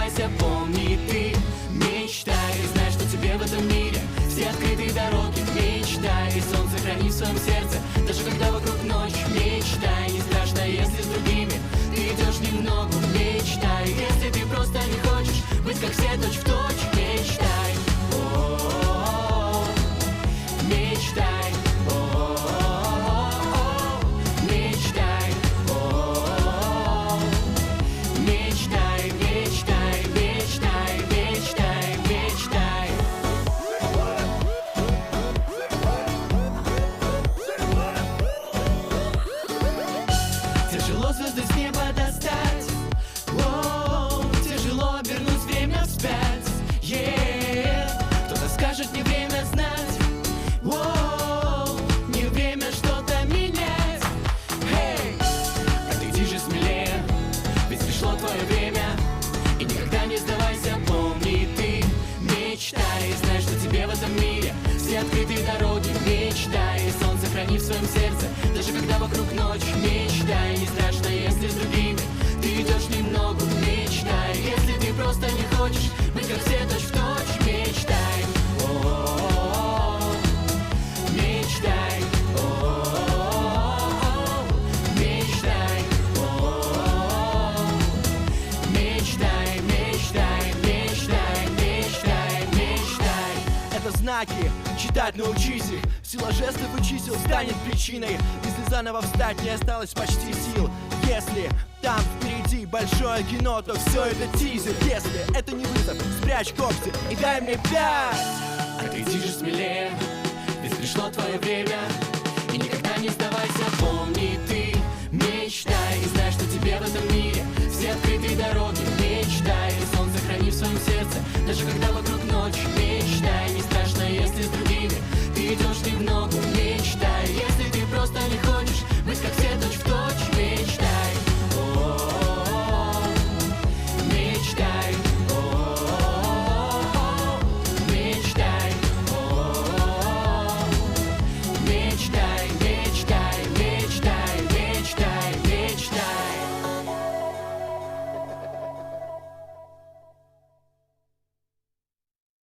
сдавайся, помни ты. Мечтай, знай, что тебе в этом мире все открытые дороги. Мечтай, и солнце храни в своем сердце, даже когда вокруг ночь. Мечтай, не страшно, если с другими ты идешь немного. Мечтай, если ты просто не хочешь быть как все точь в точь. Мечтай, о-о-о-о. Мечтай, о-о-о-о. Мечтай, о-о-о-о. Мечтай, мечтай, мечтай, мечтай, мечтай. Тяжело звезды с неба достать, воу, тяжело обернуть время вспять, кто-то скажет, не время знать, воу, не время что-то менять. Эй, отойди же смелее, ведь пришло твое время. И никогда не сдавайся, помни ты. Мечтай, знай, что тебе в этом мире все открытые дороги. Мечтай, и солнце храни в своем сердце, даже когда вокруг ночь. Мечтай, не страшно, если с другими ты идешь немного. Мечтай, если ты просто не хочешь быть как все точь в точь. Мечтай, о-о-о-о. Мечтай, о-о-о-о. Мечтай, о-о-о-о. Мечтай, мечтай, мечтай, мечтай, мечтай. Это знаки, читать научись их. Сила жестов и чисел станет причиной, если заново встать не осталось почти сил. Если там впереди большое кино, то все это тизер. Если это не вызов, спрячь когти и дай мне 5. Отойди же смелее, ведь пришло твое время. И никогда не сдавайся, помни ты. Мечтай, и знай, что тебе в этом мире все открытые дороги. Мечтай, и солнце храни в своем сердце, даже когда вокруг ночь. Мечтай, не страшно, если с другими ты идешь немного. Мечтай, если ты просто не хочешь